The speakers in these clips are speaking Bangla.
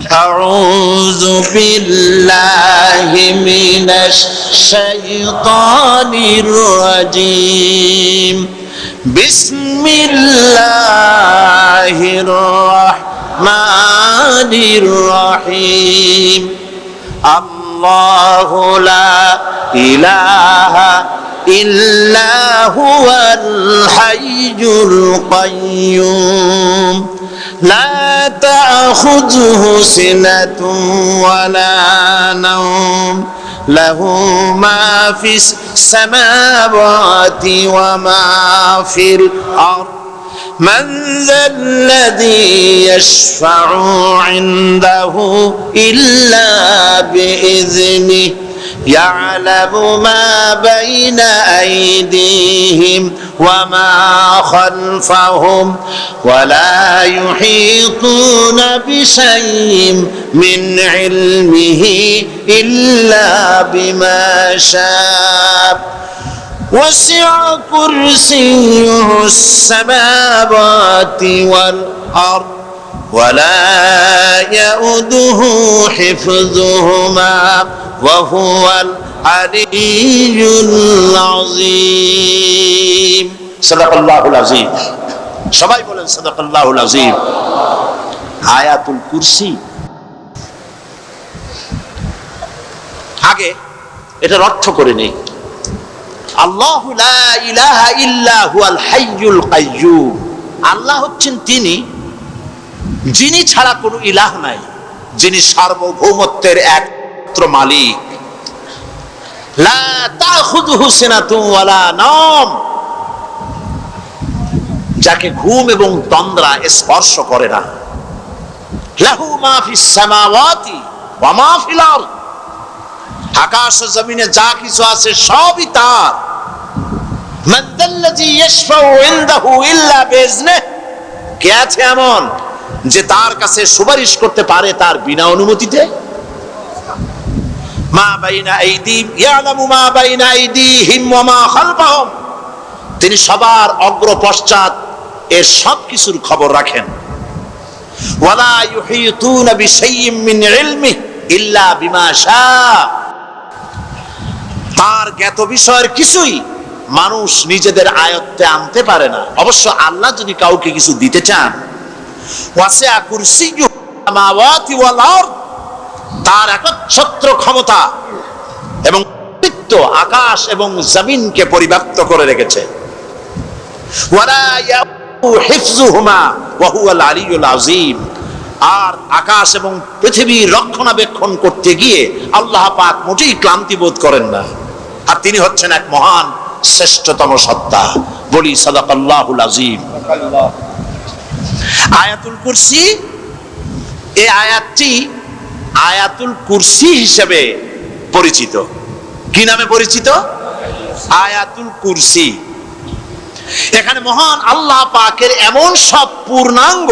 أعوذ بالله من الشيطان الرجيم بسم الله الرحمن الرحيم الله لا إله إلا هو الحي القيوم لا تأخذه سنة ولا نوم له ما في السماوات وما في الأرض من ذا الذي يشفع عنده إلا بإذنه يعلم ما بين أيديهم وما خلفهم ولا يحيطون بشيء من علمه إلا بما شاء وسع كرسيه السماوات والأرض ولا يؤوده حفظهما وهو العلي العظيم صدق الله العظيم সবাই বলেন সাদাকাল্লাহুল আযীম আয়াতুল কুরসি আগে এটার অর্থ করে নেই আল্লাহু লা ইলাহা ইল্লা হুয়াল হাইয়ুল কাইয়্যুম আল্লাহ হচ্ছেন তিনি যিনি ছাড়া কোনো ইলাহ নাই যিনি সার্বভৌমত্বের একমাত্র মালিক লা তাখুযুহু সিনাতুন ওয়ালা নাওম যাকে ঘুম এবং তন্দ্রা স্পর্শ করে না লাহু মা ফিস সামাওয়াতি ওয়া মা ফিল আরদ আকাশ ও জমিনে যা কিছু আছে সবই তার মান যাল্লাযী ইয়াশফাউ ইনদাহু ইল্লা বিইজনিহি কে আছে এমন যে তার কাছে সুপারিশ করতে পারে তার বিনা অনুমতিতে মা বাইনা আইদিহিম ইয়ালামু মা বাইনা আইদিহিম ওয়া মা খালফাহুম তিনি সবার অগ্র পশ্চাৎ এর সব কিছুর খবর রাখেন ওয়ালা ইউহিতুনা বিশাইইম মিন ইলমিহি ইল্লা বিমা শাআ তার জ্ঞাত বিষয়ের কিছুই মানুষ নিজেদের আয়ত্তে আনতে পারে না অবশ্য আল্লাহ যদি কাউকে কিছু দিতে চান ওয়াসিআ কুরসিয়্যুহু সামাওয়াতি ওয়াল আরদ তার একচ্ছত্র ক্ষমতা এবং কর্তৃত্ব আকাশ এবং জমিনকে পরিব্যাপ্ত করে রেখেছে ওয়ালা ইয়াউদুহু হিফযুহুমা ওয়া হুয়াল আলিয়্যুল আযীম আর আকাশ এবং পৃথিবীর রক্ষণাবেক্ষণ করতে গিয়ে আল্লাহ পাক মোটেই ক্লান্তি বোধ করেন না আর তিনি হচ্ছেন এক মহান শ্রেষ্ঠতম সত্তা বলি সাদাকাল্লাহুল আযীম আয়াতুল কুরসি এই আয়াতটি আয়াতুল কুরসি হিসেবে পরিচিত কি নামে পরিচিত আয়াতুল কুরসি এখানে মহান আল্লাহ পাকের এমন সব পূর্ণাঙ্গ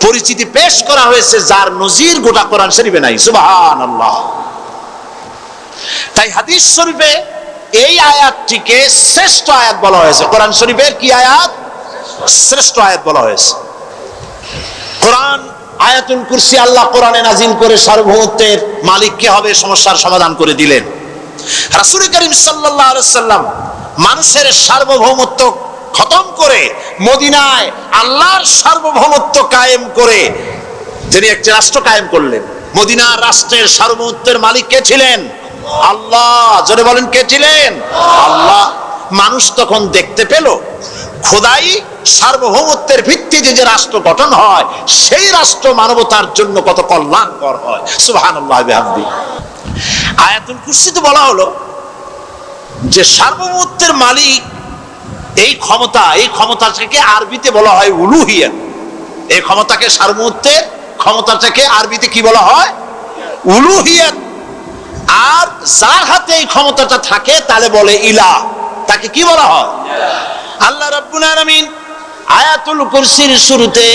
পরিচিতি পেশ করা হয়েছে যার নজির গোটা কোরআন শরীফে নাই সুবহানাল্লাহ তাই হাদিস শরীফে এই আয়াতটিকে শ্রেষ্ঠ আয়াত বলা হয়েছে কোরআন শরীফের কি আয়াত শ্রেষ্ঠ আয়াত বলা হয়েছে কোরআন আয়াতুল কুরসি আল্লাহ কোরআনে নাজিল করে সার্বভৌমত্বের মালিক কে হবে সমস্যার সমাধান করে দিলেন রাসূল করিম সাল্লাল্লাহু আলাইহি সাল্লাম মানুষের সার্বভৌমত্ব খতম করে মদিনায় আল্লাহর সার্বভৌমত্ব কায়েম করে তিনি একটি রাষ্ট্র কায়েম করলেন মদিনার রাষ্ট্রের সার্বভৌমত্বের মালিক কে ছিলেন আল্লাহ জোরে বলেন কে ছিলেন আল্লাহ মানুষ তখন দেখতে পেল খোদাই সার্বভৌমত্বের ভিত্তিতে যে রাষ্ট্র গঠন হয় সেই রাষ্ট্র মানবতার জন্য কত কল্যাণকর হয় সুবহানাল্লাহ বিহামদিহি আয়াতুল কুরসিতে বলা হলো যে সার্বভৌমত্বের মালিক এই ক্ষমতাটাকে আরবিতে বলা হয় উলুহিয়াত এই ক্ষমতাকে সার্বভৌমত্বের ক্ষমতাটাকে আরবিতে কি বলা হয় উলুহিয়াত আর যার হাতে এই ক্ষমতাটা থাকে তাহলে বলে ইলাহ তাকে কি বলা হয় আল্লাহ রাব্বুল আলামিন আয়াতুল কুরসির শুরুতে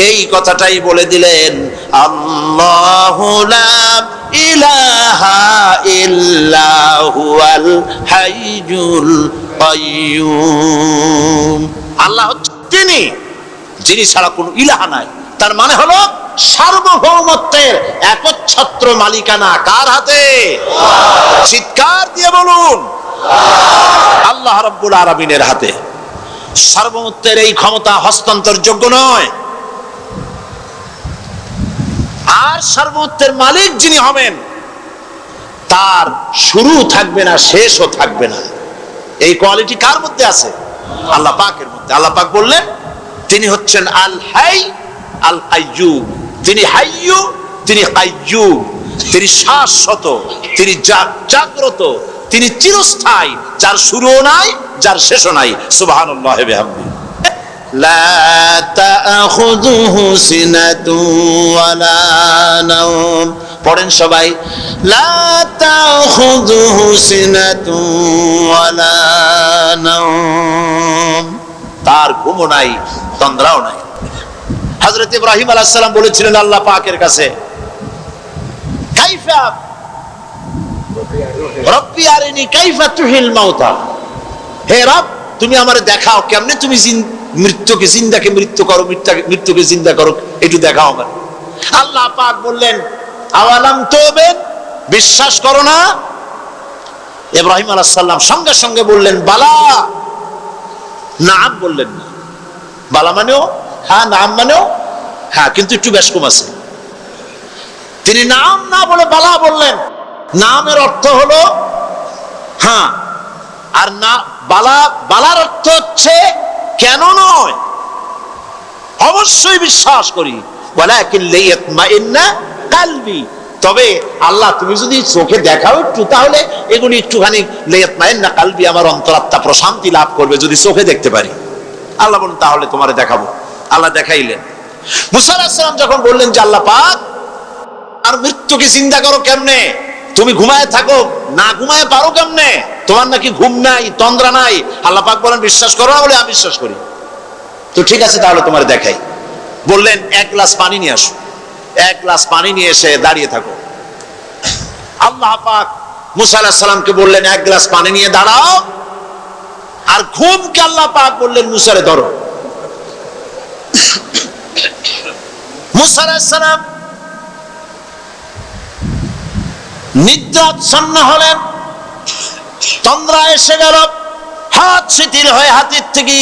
এই কথাটাই বলে দিলেন আল্লাহু লা ইলাহা ইল্লা হুয়াল হাইয়ুল কাইয়্যুম আল্লাহ তিনি যিনি ছাড়া কোনো ইলাহ নাই তার মানে হলো সার্বভৌমত্বের একচ্ছত্র মালিকানা কার হাতে? চিৎকার দিয়ে বলুন, আল্লাহ রাব্বুল আলামিনের হাতে। সার্বভৌমত্বের এই ক্ষমতা হস্তান্তরযোগ্য নয়। আর সার্বভৌমত্বের মালিক যিনি হবেন তার শুরু থাকবে না, শেষও থাকবে না। এই কোয়ালিটি কার মধ্যে আছে? আল্লাহ পাকের মধ্যে। আল্লাহ পাক বললেন তিনি হচ্ছেন আল হাই আল কাইয়্যুম। তিনি হাইয়্যু, তিনি কাইয়্যুম। তিনি শাশ্বত, তিনি জাগ্রত, তিনি চিরস্থায়ী, যার শুরুও নাই, যার শেষও নাই। সুবহানাল্লাহি ওয়া বিহামদিহি। লা তাখুযুহু সিনাতুন ওয়ালা নাওম। পড়েন সবাই, লা তাখুযুহু সিনাতুন ওয়ালা নাওম। তার ঘুমও নাই, তন্দ্রাও নাই। হযরত ইব্রাহিম আলাইহিস সালাম বলেছিলেন আল্লাহ পাকের কাছে, কাইফা রব্বি আরিনি কাইফা তুহিল মাউতা। হে রব, তুমি আমারে দেখাও কেমনে তুমি মৃত্যুকে জিন্দাকে মৃত্যু করো, মৃত্যুকে জিন্দা করো, একটু দেখাও আমার। আল্লাহ পাক বললেন আওয়ালাম তুমিন, বিশ্বাস করো না? ইব্রাহিম আলাইহিস সালাম সঙ্গে সঙ্গে বললেন বালা। নাম বললেন না। বালা মানেও হ্যাঁ, নাম মানেও হ্যাঁ, কিন্তু একটু বেশ কম আছে। তিনি নাম না বলে বালা বললেন। নামের অর্থ হলো হ্যাঁ, আর না বালা, বালার অর্থ হচ্ছে কেন নয়, অবশ্যই বিশ্বাস করি। ওয়ালাকিন লিয়াতমাইন্না কালবি। তবে আল্লাহ তুমি যদি চোখে দেখাও একটু, তাহলে এগুলি একটুখানি লিয়াতমাইন্না কালবি, আমার অন্তরাত্মা প্রশান্তি লাভ করবে যদি চোখে দেখতে পারি। আল্লাহ বলেন তাহলে তোমারে দেখাবো। আল্লাহ দেখাইলেন। মুসা আলাইহিস সালাম যখন বললেন যে আল্লাহ পাক আর মৃত্যুকে চিন্তা করো কেমনে, তুমি ঘুমায় থাকো, না ঘুমায় পারো কেমনে, তোমার নাকি ঘুম নাই, তন্দ্রা নাই। আল্লাহ পাক বলেন বিশ্বাস করো না? বলে আমি বিশ্বাস করি। তো ঠিক আছে তাহলে তোমার দেখাই। বললেন এক গ্লাস পানি নিয়ে আসো। এক গ্লাস পানি নিয়ে এসে দাঁড়িয়ে থাকো। আল্লাহ পাক মুসা আলাইহিস সালামকে বললেন এক গ্লাস পানি নিয়ে দাঁড়াও। আর ঘুমকে আল্লাহ পাক বললেন মুসারে ধরো। মুসা আলাইহিস সালাম নিদ্রাচ্ছন্ন হলেন, তন্দ্রা এসে গেল, হাত শিথিল হয়ে হাতের থেকে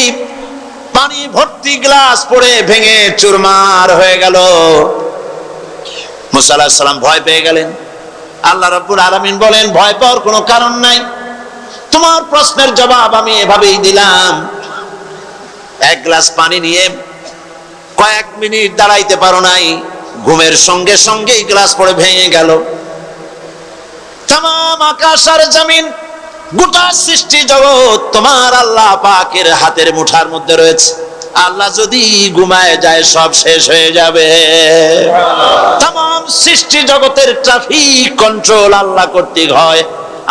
পানি ভর্তি গ্লাস পড়ে ভেঙে চুরমার হয়ে গেল। মুসা আলাইহিস সালাম ভয় পেয়ে গেলেন। আল্লাহ রাব্বুল আলামিন বলেন ভয় পাওয়ার কোনো কারণ নাই, তোমার প্রশ্নের জবাব আমি এভাবেই দিলাম। এক গ্লাস পানি নিয়ে কয়েক মিনিট দাঁড়াইতে পারো নাই, ঘুমের সঙ্গে সঙ্গে গ্লাস পড়ে ভেঙে গেল। तमाम आकाश और जमीन গোটা সৃষ্টি জগৎ তোমার আল্লাহ পাকের হাতের মুঠার মধ্যে রয়েছে। আল্লাহ যদি ঘুমায় যায় সব শেষ হয়ে যাবে। तमाम সৃষ্টি জগতের ট্রাফিক কন্ট্রোল আল্লাহ কর্তৃক হয়,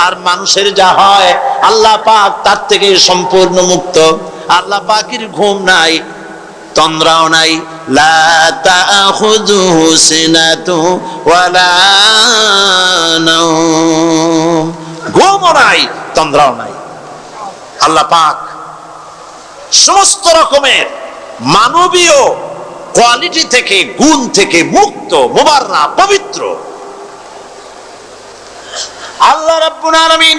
আর মানুষের যা হয় আল্লাহ পাক তার থেকে সম্পূর্ণ মুক্ত। আল্লাহ পাকের ঘুম নাই, তন্দ্রাও নাই। লা তাখুযুহু সিনাতু ওয়ালা নাওম। ঘুমও নাই, তন্দ্রাও নাই। আল্লাহ পাক সমস্ত রকমের মানবীয় কোয়ালিটি থেকে, গুণ থেকে মুক্ত, মুবাররা, পবিত্র। আল্লাহ রাব্বুল আলামিন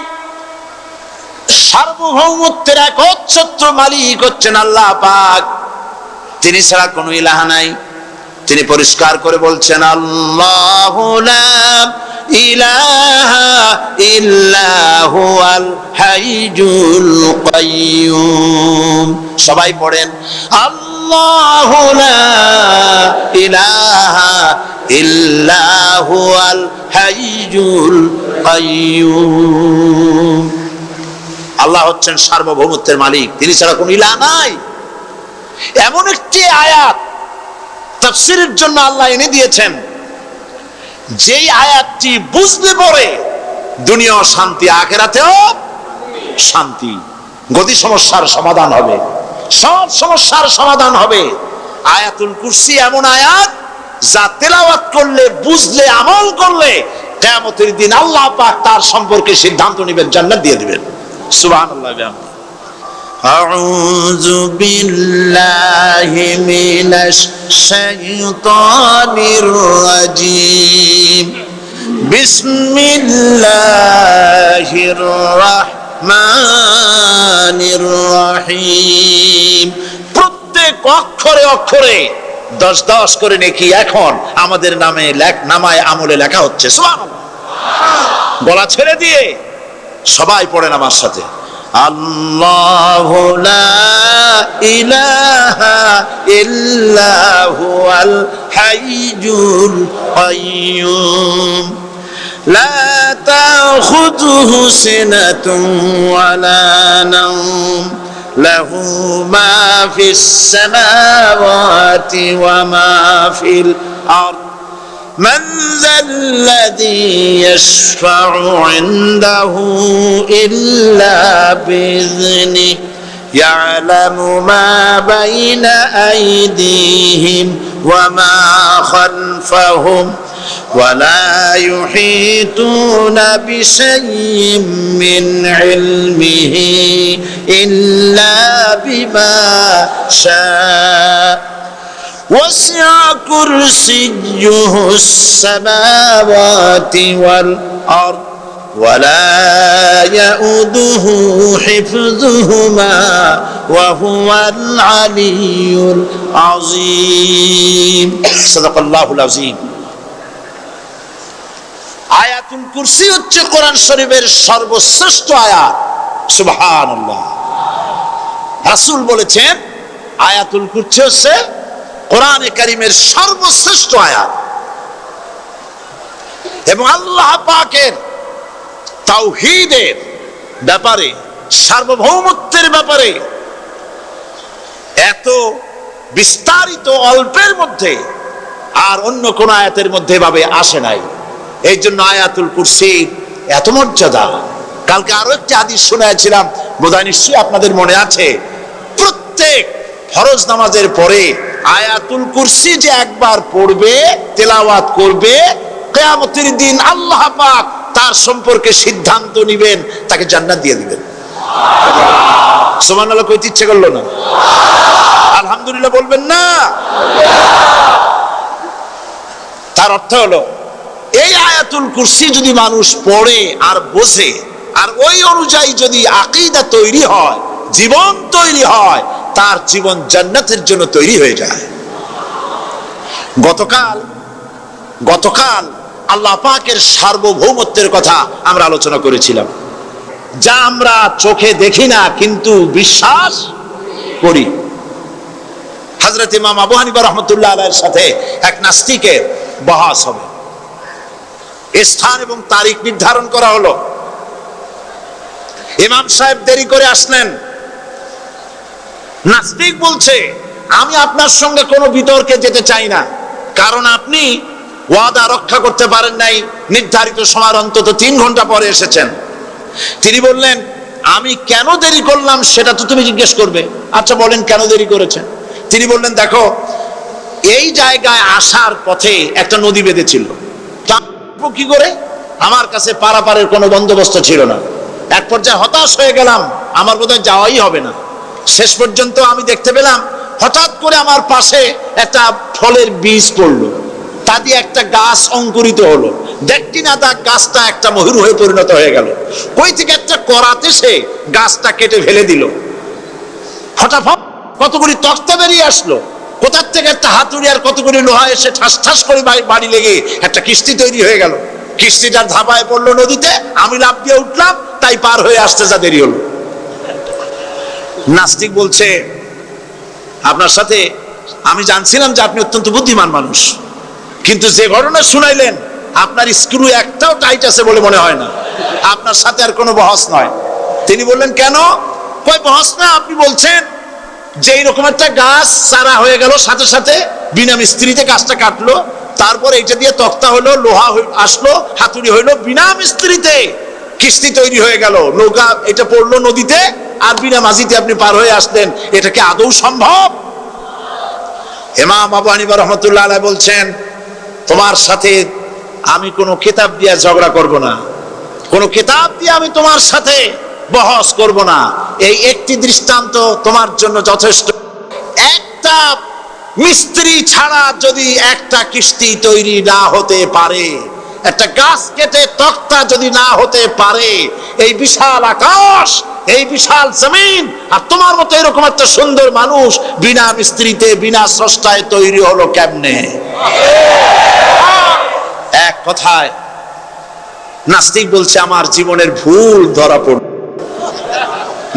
সার্বভৌমত্বের একচ্ছত্র মালিক হচ্ছেন আল্লাহ পাক। তিনি ছাড়া কোনো ইলাহ নাই। তিনি পরিষ্কার করে বলছেন আল্লাহু লা ইলাহা ইল্লা হুয়াল হাইয়ুল কাইয়্যুম। সবাই পড়েন আল্লাহু লা ইলাহা ইল্লা হুয়াল হাইয়ুল কাইয়্যুম। আল্লাহ হচ্ছেন সার্বভৌমত্বের মালিক, তিনি ছাড়া কোনো ইলাহ নাই। এমন একটি আয়াত তাফসীরের জন্য আল্লাহ এনে দিয়েছেন, যেই আয়াতটি বুঝলে পরে দুনিয়া শান্তি, আখিরাতেও শান্তি। গতি সমস্যার সমাধান হবে, সব সমস্যার সমাধান হবে। আয়াতুল কুরসি এমন আয়াত যা তেলাওয়াত করলে, বুঝলে, আমল করলে কিয়ামতের দিন আল্লাহ পাক তার সম্পর্কে সিদ্ধান্ত নেবেন, জান্নাত দিয়ে দিবেন। সুবহানাল্লাহ। أعوذ بالله من الشيطان الرجيم بسم الله الرحمن الرحيم প্রত্যেক অক্ষরে অক্ষরে 10 করে নেকি এখন আমাদের নামায় আমলে লেখা হচ্ছে। সুবহানাল্লাহ। গলা ছেড়ে দিয়ে সবাই পড়েন আমার সাথে, আল্লাহু লা ইলাহা ইল্লা হুয়াল হাইয়ুল কাইয়্যুম লা তাখুযুহু সিনাতুন ওয়ালা নাওম লাহু মা ফিস সামাওয়াতি ওয়া মা ফিল আরদ من ذا الذي يشفع عنده إلا بإذنه يعلم ما بين أيديهم وما خلفهم ولا يحيطون بشيء من علمه إلا بما شاء وسع كرسيه السماوات والأرض ولا يؤوده حفظهما وهو العلي العظيم صدق الله العظيم আয়াতুল কুরসি হচ্ছে কোরআন শরীফের সর্বশ্রেষ্ঠ আয়াত। সুবহানাল্লাহ। রাসূল বলেছেন আয়াতুল কুরসি হচ্ছে কোরআনে কারীমের সর্বশ্রেষ্ঠ আয়াত এবং আল্লাহ পাকের তাওহীদের ব্যাপারে, সার্বভৌমত্বের ব্যাপারে এত বিস্তারিত অল্পের মধ্যে আর অন্য কোন আয়াতের মধ্যে ভাবে আসে নাই। এই জন্য আয়াতুল কুরসি এত মর্যাদা। কালকে আরো একটি হাদিস শোনাইছিলাম, বোধহয় নিশ্চয়ই আপনাদের মনে আছে, প্রত্যেক ফরজ নামাজের পরে আয়াতুল কুরসি যে একবার পড়বে, তেলাওয়াত করবে, কিয়ামতের দিন আল্লাহ পাক তার সম্পর্কে সিদ্ধান্ত নেবেন, তাকে জান্নাত দিয়ে দিবেন। সুবহানাল্লাহ কইতে ইচ্ছে করলো না? আলহামদুলিল্লাহ বলবেন না? তার অর্থ হলো এই আয়াতুল কুরসি যদি মানুষ পড়ে আর বোঝে আর ওই অনুযায়ী যদি আকীদা তৈরি হয়, জীবন তৈরি হয়, তার জীবন জান্নাতের জন্য তৈরি হয়ে যায়। গতকাল আল্লাহ পাকের সার্বভৌমত্বের কথা আমরা আলোচনা করেছিলাম, যা আমরা চোখে দেখি না কিন্তু বিশ্বাস করি। হযরত ইমাম আবু হানিফা রাহমাতুল্লাহ আলাইহির সাথে এক নাস্তিকের বহস হবে। স্থান এবং তারিখ নির্ধারণ করা হলো। ইমাম সাহেব দেরি করে আসলেন। নাস্তিক বলছে, আমি আপনার সঙ্গে কোনো বিতর্কে যেতে চাই না, কারণ আপনি ওয়াদা রক্ষা করতে পারেন নাই, নির্ধারিত সময়ের অন্তত 3 ঘন্টা পরে এসেছেন। তিনি বললেন, আমি কেন দেরি করলাম সেটা তো তুমি জিজ্ঞেস করবে। আচ্ছা বলেন কেন দেরি করেছেন? তিনি বললেন, দেখো এই জায়গায় আসার পথে একটা নদী বেঁধেছিল, কি করে আমার কাছে পারাপারের কোনো বন্দোবস্ত ছিল না। এক পর্যায়ে হতাশ হয়ে গেলাম, আমার বোধহয় যাওয়াই হবে না। শেষ পর্যন্ত আমি দেখতে পেলাম হঠাৎ করে আমার পাশে একটা ফলের বীজ পড়লো, তা দিয়ে একটা গাছ অঙ্কুরিত হলো। দেখটি না তা গাছটা একটা ময়ূর হয়ে পরিণত হয়ে গেল। কই থেকে একটা করাতে সে গাছটা কেটে ফেলে দিল। ফটাফট কতগুলি তক্তা বেরিয়ে আসলো, কোথার থেকে একটা হাতুড়ি আর কতগুলি লোহা এসে ঠাস ঠাস করে বাড়ি লেগে একটা কিস্তি তৈরি হয়ে গেল। কিস্তিটার ধাপায় পড়লো নদীতে, আমি লাফ দিয়ে উঠলাম, তাই পার হয়ে আসতে যা দেরি হলো। নাস্তিক বলছে, আপনার সাথে আমি জানছিলাম যে আপনি অত্যন্ত বুদ্ধিমান মানুষ, কিন্তু যে ঘটনা শুনাইলেন আপনার স্ক্রু একটাও টাইট আছে বলে মনে হয় না, আপনার সাথে আর কোনো বহস নয়। তিনি বললেন, কেন? কই বহস না, আপনি বলছেন যে এইরকম একটা গাছ চারা হয়ে গেল, সাথে সাথে বিনা মিস্ত্রিতে গাছটা কাটলো, তারপর এইটা দিয়ে তক্তা হলো, লোহা আসলো, হাতুড়ি হইলো, বিনা মিস্ত্রিতে কিস্তি তৈরি হয়ে গেল, নৌকা এটা পড়লো নদীতে, আর বিনা মাঝিতে আপনি পার হয়ে আসলেন। এটা কি আদৌ সম্ভব? ইমাম আবু হানিফা রাহমাতুল্লাহ আলাইহি বলছেন, তোমার সাথে আমি কোনো কিতাব দিয়ে ঝগড়া করব না, কোনো কিতাব দিয়ে আমি তোমার সাথে বহস করব না। এই একটি দৃষ্টান্ত তোমার জন্য যথেষ্ট। একটা মিস্ত্রি ছাড়া যদি একটা কিস্তি তৈরি না হতে পারে, একটা গাছ কেটে তক্তা যদি না হতে পারে, এই বিশাল আকাশ, এই বিশাল জমিন, আর তোমার মতো এরকম একটা সুন্দর মানুষ বিনা মিস্ত্রিতে বিনা স্রষ্টায় তৈরি হলো কেমনে? এক কথায় নাস্তিক বলছে আমার জীবনের ভুল ধরা পড়ল।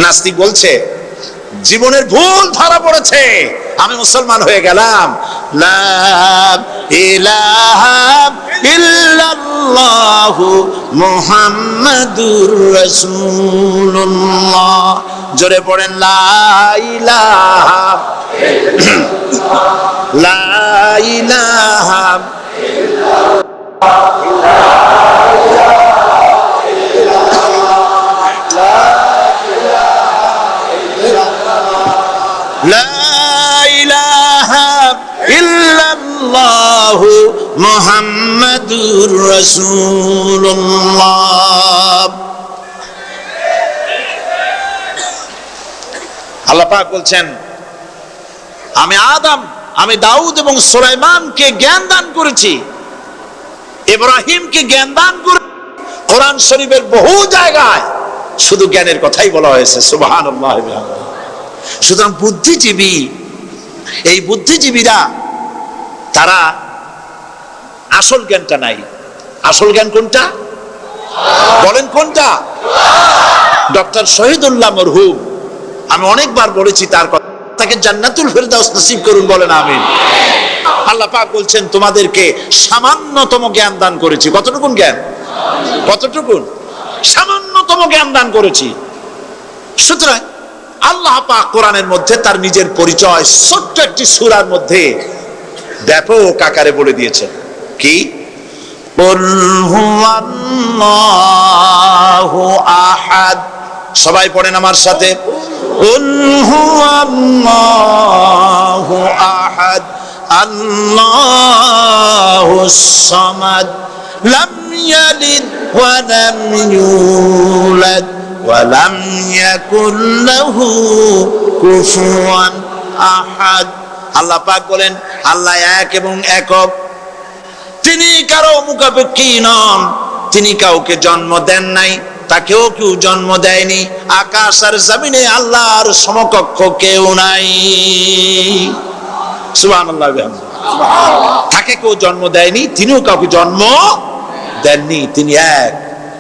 নাস্তিক বলছে জীবনের ভুল ধরা পড়েছে, আমি মুসলমান হয়ে গেলাম। লা ইলাহা ইল্লাল্লাহু মুহাম্মাদুর রাসূলুল্লাহ। জোরে পড়েন লা ইলাহা লা ইলাহা ইল্লাল্লাহু মুহাম্মাদুর রাসূলুল্লাহ। আল্লাহ পাক বলছেন আমি আদম, আমি দাউদ এবং সুলাইমানকে জ্ঞান দান করেছি, ইব্রাহিমকে জ্ঞান দান করে। কোরআন শরীফের বহু জায়গায় শুধু জ্ঞানের কথাই বলা হয়েছে। সুবহানাল্লাহ। সুতরাং বুদ্ধিজীবী, এই বুদ্ধিজীবীরা তারা আসল জ্ঞানটা নাই। আসল জ্ঞান কোনটা বলেন? কোনটা? ডক্টর শহীদুল্লাহ মরহুম, আমি অনেকবার বলেছি তার কথা, তাকে জান্নাতুল ফেরদাউস নসিব করুন, বলেন আমিন। আল্লাহ পাক বলছেন তোমাদেরকে সামান্যতম জ্ঞান দান করেছি। কতটুকুন জ্ঞান? কতটুকুন? সামান্যতম জ্ঞান দান করেছি। সুতরাং আল্লাহ পাক কোরআনের মধ্যে তার নিজের পরিচয় ছোট্ট একটি সূরার মধ্যে ব্যাপক আকারে বলে দিয়েছেন। কি? কুল হুয়াল্লাহু আহাদ। সবাই পড়েন আমার সাথে, কুল হুয়াল্লাহু আহাদ আল্লাহুস সামাদ লাম ইয়ালিদ ওয়া লাম ইউলাদ ওয়া লাম ইয়াকুল লাহু কুফুয়ান আহাদ। আল্লাহ পাক বলেন আল্লাহ এক এবং একক, তিনি কারো মুখাপেক্ষী নন, তিনি কাউকে জন্ম দেন নাই, তাকেও কেউ জন্ম দেয়নি। আকাশ আর জমিনে আল্লাহর সমকক্ষ কেউ নাই। সুবহানাল্লাহ। তাকে কেউ জন্ম দেয়নি, তিনিও কাউকে জন্ম দেননি। তিনি এক,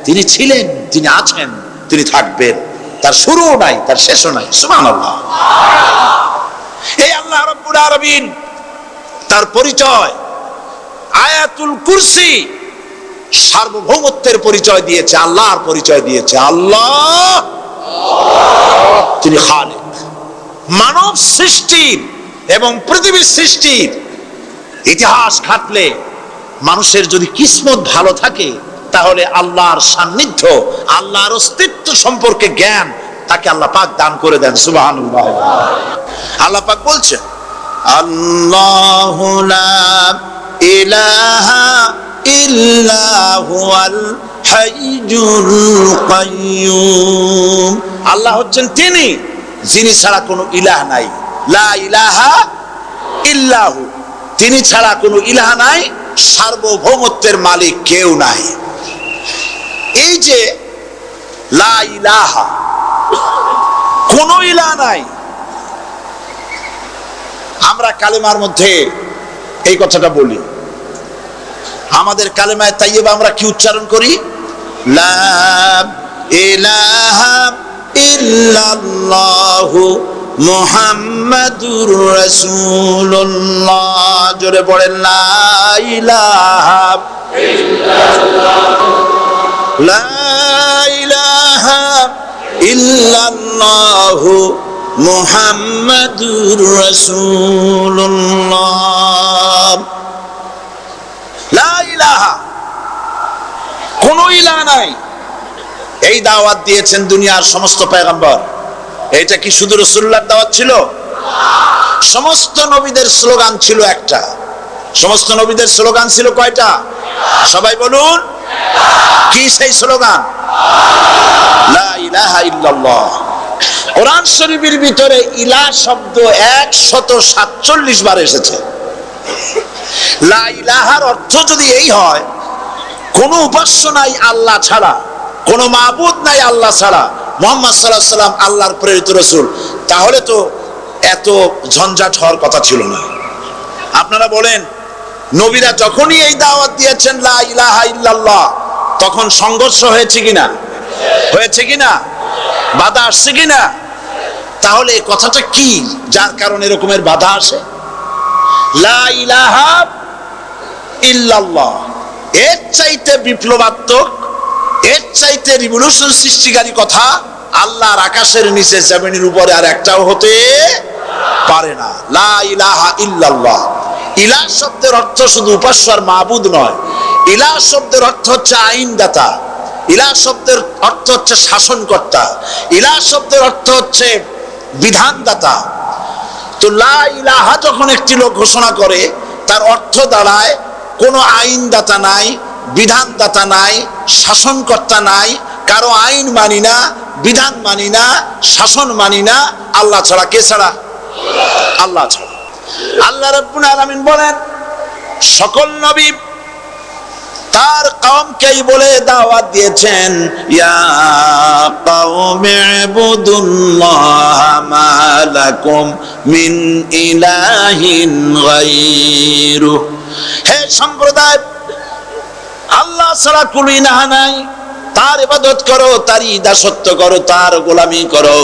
তিনি ছিলেন, তিনি আছেন, তিনি থাকবেন। তার শুরুও নাই, তার শেষও নাই। সুবহানাল্লাহ। এই আল্লাহ রাব্বুল আলামিন তার পরিচয় আয়াতুল কুরসি সার্বভৌমত্বের পরিচয় দিয়েছে, আল্লাহর পরিচয় দিয়েছে। আল্লাহ তিনি খালিক। মানব সৃষ্টির এবং পৃথিবীর সৃষ্টির ইতিহাস ঘাটলে মানুষের যদি কিসমত ভালো থাকে, তাহলে আল্লাহর সান্নিধ্য, আল্লাহর অস্তিত্ব সম্পর্কে জ্ঞান তাকে আল্লাহ পাক দান করে দেন। সুবহানাল্লাহ। আল্লাহ পাক বলছেন আল্লাহু লা ইলাহা ইল্লা হুয়াল হাইয়ুল কাইয়্যুম। আল্লাহ হচ্ছেন তিনি যিনি ছাড়া কোনো ইলাহ নাই। লা ইলাহা ইল্লাহু, তিনি ছাড়া কোনো ইলাহ নাই, সার্বভৌমত্বের মালিক কেউ নাই। এই যে লা ইলাহা, কোনো ইলাহ নাই, আমরা কালেমার মধ্যে এই কথাটা বলি। আমাদের কালেমায়ে তাইয়্যিবা আমরা কি উচ্চারণ করি? লা ইলাহা ইল্লাল্লাহু মুহাম্মাদুর রাসূলুল্লাহ। জোরে পড়েন লা ইলাহা ইল্লাল্লাহু লা ইলাহা ইল্লাল্লাহু মুহাম্মাদুর রাসূলুল্লাহ। লা ইলাহা, কোন ইলাহ নাই। এই দাওয়াত দিয়েছেন দুনিয়ার সমস্ত পয়গম্বর। এটা কি শুধু রাসূলুল্লাহর দাওয়াত ছিল? সমস্ত নবীদের স্লোগান ছিল একটা। সমস্ত নবীদের স্লোগান ছিল কয়টা? সবাই বলুন। কি সেই স্লোগান? লা ইলাহা ইল্লাল্লাহ। কোরআন শরীফের ভিতরে ইলাহ শব্দ 147 বার এসেছে। লা ইলাহার অর্থ যদি এই হয়, কোন উপাস্য নাই আল্লাহ ছাড়া, কোন মাবুদ নাই আল্লাহ ছাড়া, মুহাম্মদ সাল্লাল্লাহু আলাইহি ওয়াসাল্লাম আল্লাহর প্রেরিত রাসূল, তাহলে তো এত ঝঞ্ঝাট হওয়ার কথা ছিল না। আপনারা বলেন, নবীরা যখনই এই দাওয়াত দিয়েছেন লা ইলাহা ইল্লাল্লাহ, তখন সংঘর্ষ হয়েছে কিনা? হয়েছে কিনা? বাধা আসছে কিনা? তাহলে এই কথাটা কি, যার কারণে এরকমের বাধা আসে? লা ইলাহা ইল্লাল্লাহ, এর চাইতে বিপ্লবাত্মক, এর চাইতে রিভলিউশন সৃষ্টিকারী কথা আল্লাহর আকাশের নিচে জমিনের উপরে আর একটাও হতে পারে না। লা ইলাহা ইল্লাল্লাহ। ইলাহ শব্দের অর্থ শুধু উপাস্য আর মাবুদ নয়। ইলাহ শব্দের অর্থ হচ্ছে আইনদাতা, ইলাহ শব্দের অর্থ হচ্ছে শাসনকর্তা, ইলাহ শব্দের অর্থ হচ্ছে বিধানদাতা। তো লা ইলাহা যখন একটি লোক ঘোষণা করে, তার অর্থ দাঁড়ায় কোনো আইনদাতা নাই, বিধানদাতা নাই, শাসনকর্তা নাই, কারো আইন মানি না, বিধান মানি না, শাসন মানি না, আল্লাহ ছাড়া। কে ছাড়া? আল্লাহ ছাড়া। আল্লাহ রাব্বুল আলামিন বলেন, সকল নবী তার কওমকেই বলে দাওয়াত দিয়েছেন, ইয়া কওমি ইবুদুল্লাহ মা লাকুম মিন ইলাহিন গায়রু। হে সম্প্রদায়, আল্লাহ ছাড়া কোনো ইলাহ নাই, তার ইবাদত করো, তারই দাসত্ব করো, তার গোলামি করো।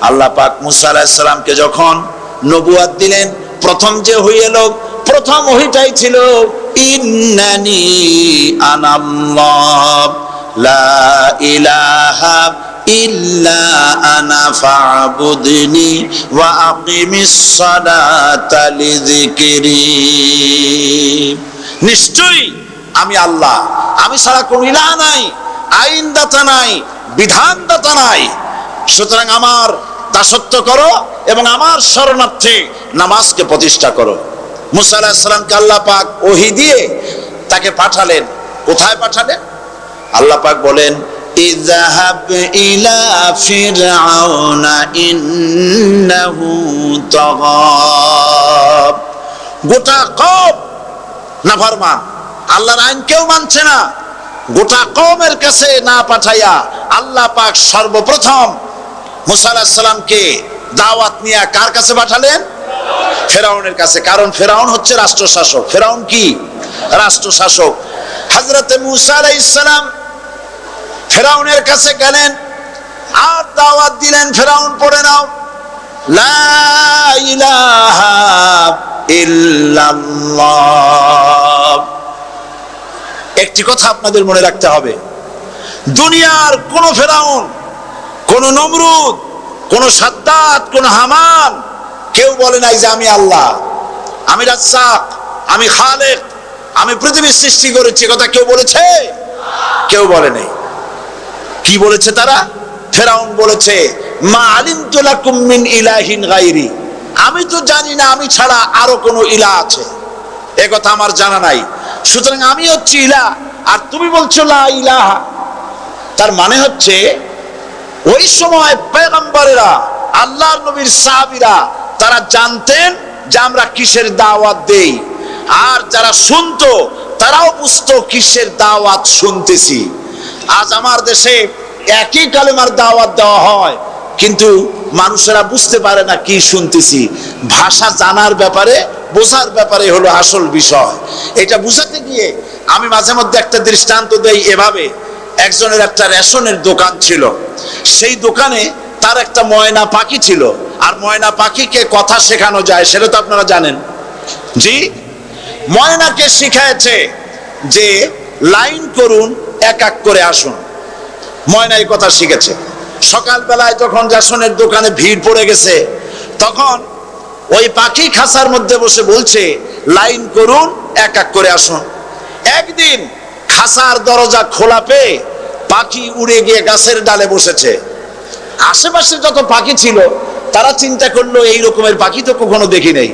আল্লাহ পাক মুসা আলাইহিস সালামকে যখন নবুয়ত দিলেন, প্রথম যে ওহী এলো, প্রথম ওহীটাই ছিল ইন্নানি আনাল্লাহ লা ইলাহা ইল্লা আনা ফা'বুদনি ওয়া আকিমিস সালাতা লিযিকরি। নিশ্চয়ই আমি আল্লাহ, আমি ছাড়া কোনো ইলাহ নাই, আইনদাতা নাই, বিধানদাতা নাই, সুতরাং আমার দাসত্ব করো এবং আমার শরণার্থে নামাজকে প্রতিষ্ঠা করো। মুসা আলাইহিস সালামকে আল্লাহ পাক ওহী দিয়ে তাকে পাঠালেন। কোথায় পাঠালেন? আল্লাহ পাক বলেন, ইযহাব ইলা ফিরআউনা ইন্নাহু তাগা। গোটা কওম নাফরমান, আল্লাহর আইন কেউ মানছে না। গোটা কওমের কাছে না পাঠাইয়া আল্লাহ পাক সর্বপ্রথম মুসা আলাইহিস সালামকে দাওয়াত নিয়ে কার কাছে পাঠালেন? ফেরাউনের কাছে। কারণ ফেরাউন হচ্ছে রাষ্ট্রশাসক। ফেরাউন কি? রাষ্ট্রশাসক। হযরতে মুসা আলাইহিস সালাম ফেরাউনের কাছে গেলেন আর দাওয়াত দিলেন, ফেরাউন পড়ে নাও, লা ইলাহা ইল্লাল্লাহ। একটি কথা আপনাদের মনে রাখতে হবে, দুনিয়ার কোন ফেরাউন, কোন নমরুদ, কোন সাদ্দাত, কোন হামান কেউ বলে নাই যে আমি আল্লাহ, আমি রাজ্জাক, আমি খালেক, আমি পৃথিবীর সৃষ্টি করেছি। কথা কেউ বলেছে? কেউ বলে নাই। কি বলেছে তারা? ফেরাউন বলেছে, মা আলিমতু লাকুম মিন ইলাহিন গায়রি, আমি তো জানি না আমি ছাড়া আরো কোনো ইলাহ আছে, এ কথা আমার জানা নাই, সুতরাং আমি হচ্ছি ইলাহ, আর তুমি বলছো লা ইলাহা। তার মানে হচ্ছে ওই সময় পয়গম্বরেরা, আল্লাহর নবীর সাহাবীরা, তারা জানতেন যে আমরা কিসের দাওয়াত দেই, আর যারা শুনতো তারাও বুঝতো কিসের দাওয়াত শুনতেছি। আজ আমার দেশে একই কালেমার দাওয়াত দেওয়া হয়, কিন্তু মানুষেরা বুঝতে পারে না কি শুনতেছি। ভাষা জানার ব্যাপারে, বোঝার ব্যাপারে হলো আসল বিষয়। এটা বুঝাতে গিয়ে আমি মাঝে মধ্যে একটা দৃষ্টান্ত দেই এভাবে। একজনের একটা রেশনের দোকান ছিল, সেই দোকানে তার একটা ময়না পাখি ছিল, আর ময়না পাখিকে কথা শেখানো যায় সেটা তো আপনারা জানেন। জি, ময়নাকে শিখায়েছে যে লাইন করুন, এক এক করে আসুন। ময়না এই কথা শিখেছে। সকালবেলায় যখন রেশনের দোকানে ভিড় পড়ে গেছে, তখন ওই পাখি খাঁচার মধ্যে বসে বলছে লাইন করুন, এক এক করে আসুন। একদিন খাঁচার দরজা খোলা পেয়ে পাখি উড়ে গিয়ে গাছের ডালে বসেছে। আশেপাশে যত পাখি ছিল তারা চিন্তা করলো এই রকমের পাখি তো কখনো দেখি নাই।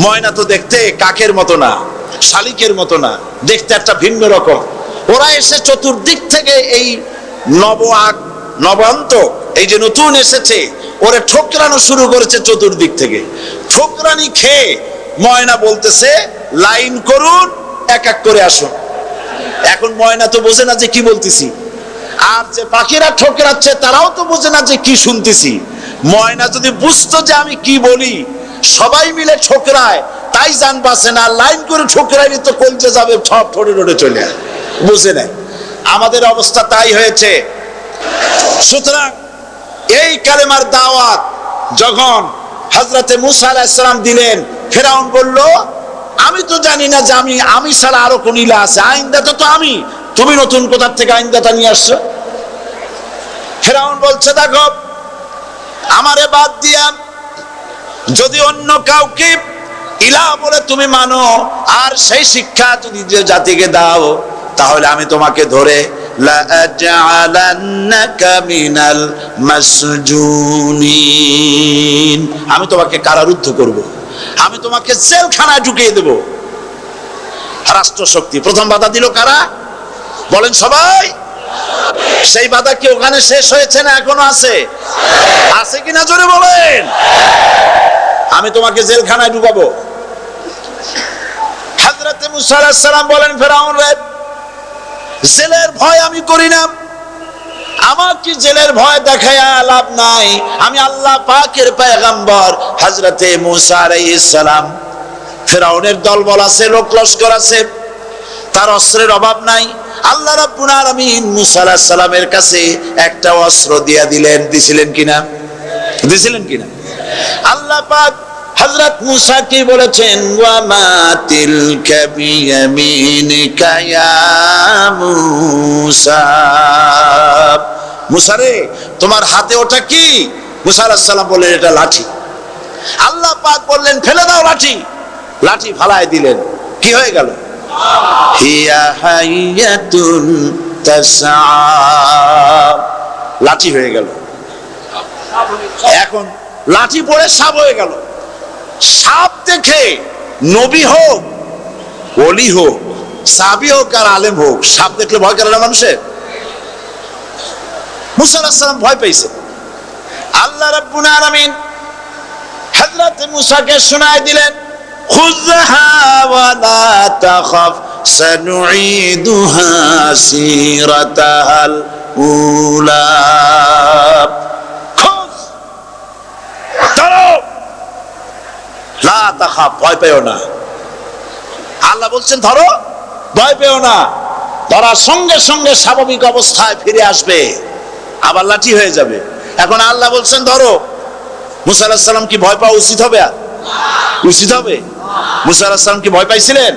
ময়না তো দেখতে কাকের মতো না, শালিকের মতো না, দেখতে একটা ভিন্ন রকম। ওরা এসে চতুর্দিক থেকে এই নবান্তক, এই যে নতুন এসেছে, ওরে ঠোকরানো শুরু করেছে চতুর্দিক থেকে। ঠোকরানি খেয়ে ময়না বলতেছে লাইন করুন, এক এক করে আসুন। এখন ময়না তো বোঝে না যে কি বলতেছি, আর যে পাখিরা ঠোকরাচ্ছে তারাও তো বোঝে না যে কি শুনতেছি। ময়না যদি বুঝতো যে আমি কি বলি, সবাই মিলে ঠোকরায়, তাই জান বাঁচে না। লাইন করে ঠোকরাইলে তো কলজে যাবে, সব ঠোঁটে ঠোঁটে চলে বুঝে নেয়। আমাদের অবস্থা তাই হয়েছে। সুতরাং এই কালেমার দাওয়াত যখন হযরতে মুসা আলাইহিস সালাম দিলেন, ফেরাউন বলল আমি তো জানি না যে আমি ছাড়া আরো কোন ইলা আছে, আইনদাতা তো আমি, তুমি নতুন কোথা থেকে আইনদাতা নিয়ে আসছো? ফেরাউন বলছে দেখো, আমারে বাদ দিয়া যদি অন্য কাউকে ইলা বলে তুমি মানো, আর সেই শিক্ষা যদি যে জাতিকে দাও, তাহলে আমি তোমাকে ধরে লাআজআলান্নাকা মিনাল মাসজুনিন, আমি তোমাকে কারারুদ্ধ করব, আমি তোমাকে জেলখানায় ঢুকিয়ে দেব। রাষ্ট্রশক্তি প্রথম বাধা দিল কারা? বলেন সবাই। সেই বাধা কি ওখানে শেষ হয়েছে না এখনো আছে? আছে কিনা জোরে বলেন। আমি তোমাকে জেলখানায় ঢুকাবো। হযরতে মুসা আলাইহিস সালাম বলেন ফেরাউন রে, জেলের ভয় আমি করি না, আমার কি জেলের ভয় দেখায়া লাভ নাই। আমি আল্লাহ পাকের পয়গম্বর হযরতে মুসা আলাইহিস সালাম। ফেরাউনের দলবল আছে, লোক লস্কর আছে, তার অস্ত্রের অভাব নাই। আল্লাহ রাব্বুল আলামিন মুসা আলাইহিস সালামের কাছে একটা অস্ত্র দিয়া দিলেন। দিছিলেন কিনা? আল্লাহ পাক হযরত মুসা কি বলেছেন? ওয়া মা তিলকা বিয়ামিনিকা ইয়া মুসা, মুসা রে তোমার হাতে ওটা কি? মুসা আলাইহিস সালাম বললেন এটা লাঠি। আল্লাহ পাক বললেন ফেলে দাও লাঠি। লাঠি ফালায় দিলেন, কি হয়ে গেল? হিয়া হাইয়াতুন তাসআ, লাঠি হয়ে গেল। এখন লাঠি পড়ে সাপ হয়ে গেল। সাপ দেখে নবী হোক, ওলি হোক, সাহাবী হোক আর আলেম হোক, সাপ দেখলে ভয় করে না মানুষের? মুসা আলাইহিস সালাম ভয় পেয়েছে। আল্লাহ রাব্বুল আলামিন হযরত মুসাকে শোনায় দিলেন, খুযহা ওয়া লা তাখাফ সানুঈদুহা সিরাতাহাল উলা, লা তাখাফ, ভয় পেও না। আল্লাহ বলছেন ধরো, ভয় পেও না। ধরার সঙ্গে সঙ্গে স্বাভাবিক অবস্থায় ফিরে আসবে, আবার লাঠি হয়ে যাবে। এখন আল্লাহ বলছেন ধরো। মুসা আলাইহিস সালাম কি ভয় পাওয়া উচিত হবে? উচিত হবে? মুসা আলাইহিস সালাম কি ভয় পাইছিলেন?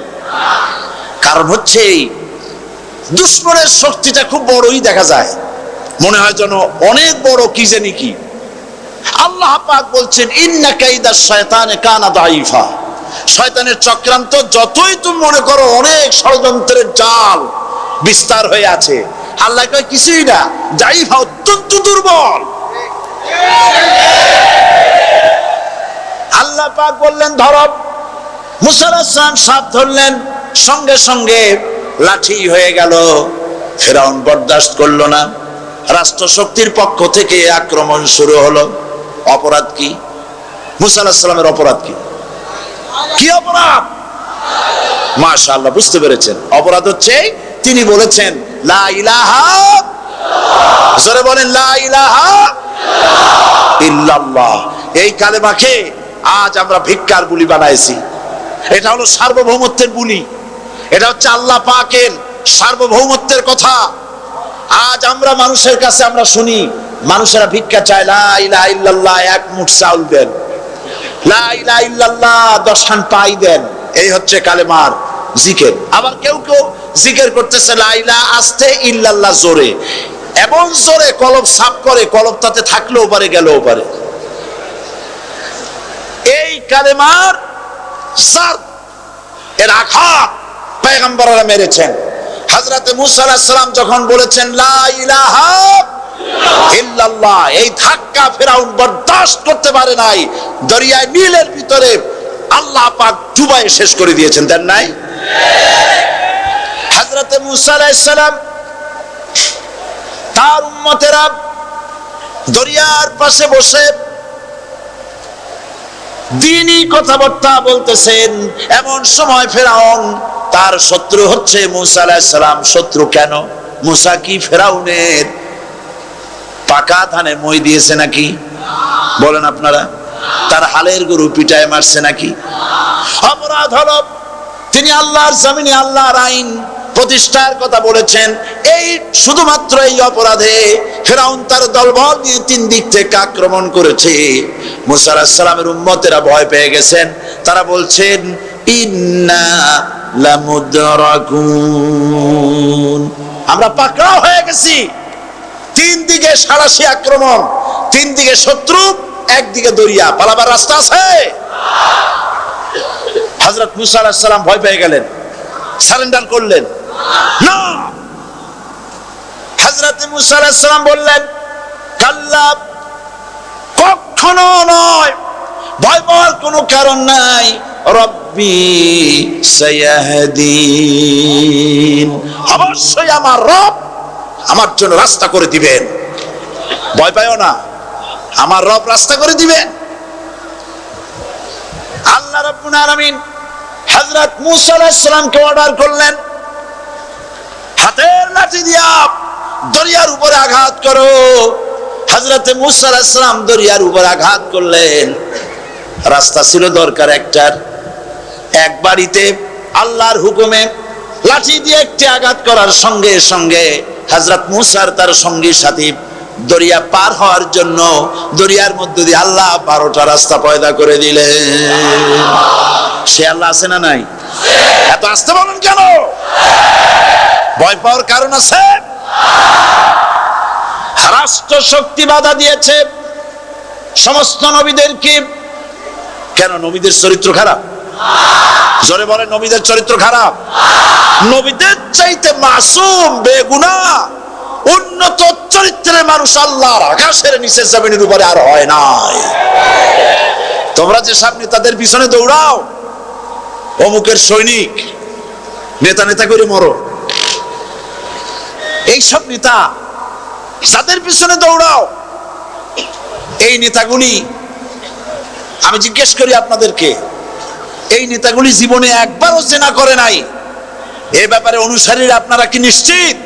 কারণ হচ্ছে দুশমনের শক্তিটা খুব বড়ই দেখা যায়, মনে হয় যেন অনেক বড় কি জানি কি। আল্লাহ পাক বলছেন ইন্না কাইদাশ শায়তানে কানা দাঈফা, শয়তানের চক্রান্ত যতই তুমি মনে করো অনেক ষড়যন্ত্রের জাল বিস্তার হয়ে আছে, আল্লাহ কয় কিছুই না, দাঈফা অত্যন্ত দুর্বল। আল্লাহ পাক বললেন ধরো। মুসা আলাইহিস সালাম সাপ ধরলেন, সঙ্গে সঙ্গে লাঠি হয়ে গেল। ফেরাউন বরদাস্ত করলো না, রাষ্ট্রশক্তির পক্ষ থেকে আক্রমণ শুরু হলো। অপরাধ কি? মুসা আলাইহিস সালামের অপরাধ কি? কি অপরাধ? মাশাআল্লাহ, বুঝতে পেরেছেন। অপরাধ হচ্ছে তিনি বলেছেন লা ইলাহা, জোরে বলেন লা ইলাহা ইল্লাল্লাহ। এই কালেমাকে আজ আমরা ভিক্ষার বুলি বানাইছি। এটা হলো সার্বভৌমত্বের বুলি, এটা হচ্ছে আল্লাহ পাকের সার্বভৌমত্বের কথা। আজ আমরা মানুষের কাছে আমরা শুনি, মানুষেরা ভিক্ষা চায়, লা ইলাহা ইল্লাল্লাহ, এক মুঠ চাউল দেন, লা ইলাহা ইল্লাল্লাহ 10 খান পাই দেন। এই হচ্ছে কালেমার জিকির। আবার কেউ কেউ জিকির করতেছে লা ইলাহা আস্তে, ইল্লাল্লাহ জোরে, এমন জোরে কলব সাফ করে, কলব তাতে থাকলেও পারে গেলেও পারে। এই কালেমার সার এর আঘাত পয়গম্বররা মেরেছেন। হযরত মুসা আলাইহিস সালাম যখন বলেছেন লা ইলাহা ইল্লাল্লাহ, এই ধাক্কা ফেরাউন বরদাস্ত করতে পারে নাই। দরিয়ায় নীলের ভিতরে আল্লাহ পাক ডুবাইয়ে শেষ করে দিয়েছেন, দেন নাই? হযরত মুসা আলাইহিস সালাম তার উম্মতেরা দরিয়ার পাশে বসে দ্বীনি কথাবার্তা বলতেছেন। এমন সময় ফেরাউন, তার শত্রু হচ্ছে মুসা আলাইহিস সালাম। শত্রু কেন? মুসা কি ফেরাউনের পাকা ধানে মই দিয়েছে নাকি? বলেন আপনারা। তার হালের গরু পিটায় মারছে নাকি? অপরাধ হলো তিনি আল্লাহর জমিনে আল্লাহর আইন প্রতিষ্ঠার কথা বলেছেন। এই শুধুমাত্র এই অপরাধে ফেরাউন তার দলবল নিয়ে 3 দিক থেকে আক্রমণ করেছে। মুসা আলাইহিস সালামের উম্মতেরা ভয় পেয়ে গেছেন। তারা বলছেন ইন্না লামুদরাকুন, আমরা পাকড়াও হয়ে গেছি। 3 দিকে সাড়াশি আক্রমণ, 3 দিকে শত্রু, একদিকে দরিয়া, পালাবার রাস্তা আছে? হযরত মুসা আলাইহিস সালাম ভয় পেয়ে গেলেন, সারেন্ডার করলেন না। হযরত মুসা আলাইহিস সালাম বললেন কাল্লা, কখনো নয়, ভয় পাওয়ার কোনো কারণ নাই। রব্বি সায়াহদিন, অবশ্যই আমার রব আমার জন্য রাস্তা করে দিবেন। ভয় পাইও না, আমার রব রাস্তা করে দিবেন। আল্লাহ রাব্বুল আলামিন হযরত মুসা আলাইহিস সালামকে অর্ডার করলেন, হাতের লাঠি দিয়া দরিয়ার উপরে আঘাত করো। হযরত মুসা আলাইহিস সালাম দরিয়ার উপর আঘাত করলেন। রাস্তা ছিল দরকার একটার, এক বাড়িতে আল্লাহর হুকুমে লাঠি দিয়ে একটি আঘাত করার সঙ্গে সঙ্গে হযরত মুসার তার সঙ্গী সাথী দরিয়া পার হওয়ার জন্য দরিয়ার মধ্যে দিয়ে আল্লাহ 12টা রাস্তা পয়দা করে দিলেন। সে আল্লাহ আছে না নাই? এত আসতে বলেন কেন? ভয় পাওয়ার কারণ আছে? রাষ্ট্র শক্তি বাধা দিয়েছে সমস্ত নবীদেরকে। কেন? নবীদের চরিত্র খারাপ? জোরে বলেন, নবীদের চরিত্র খারাপ? নবীদের চাইতে মাসুম বেগুনাহ উন্নত চরিত্রের মানুষ আল্লাহর আকাশের নিচে জমিনের উপরে আর হয় নাই। তোমরা যে সব নেতাদের পিছনে দৌড়াও, অমুকের সৈনিক, নেতা নেতা করে মরো, এইসব নেতা যাদের পিছনে দৌড়াও, এই নেতাগুলি, আমি জিজ্ঞেস করি আপনাদেরকে, এই নেতাগুলি জীবনে একবারও জেনা করে নাই। এ ব্যাপারে অনুসারীরা আপনারা কি নিশ্চিত?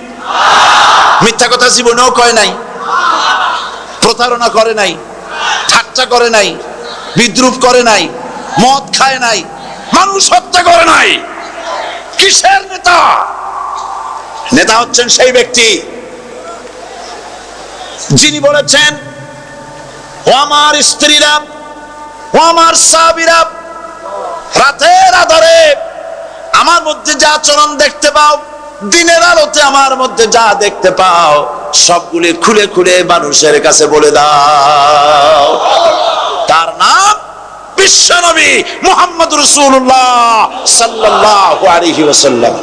মিথ্যা কথা জীবনেও কয় নাই, প্রতারণা করে নাই, ঠাট্টা করে নাই, বিদ্রুপ করে নাই, মদ খায় নাই, মানুষ হত্যা করে নাই। কিসের নেতা? নেতা হচ্ছেন সেই ব্যক্তি যিনি বলেছেন, ও আমার স্ত্রীরা, ও আমার সাহাবীরা, রাতের আধারে আমার মধ্যে যা আচরণ দেখতে পাও, দিনের আলোতে আমার মধ্যে যা দেখতে পাও, সবগুলি খুলে খুলে মানুষের কাছে বলে দাও। তার নাম বিশ্বনবী মুহাম্মদ রাসূলুল্লাহ সাল্লাল্লাহু আলাইহি ওয়াসাল্লাম।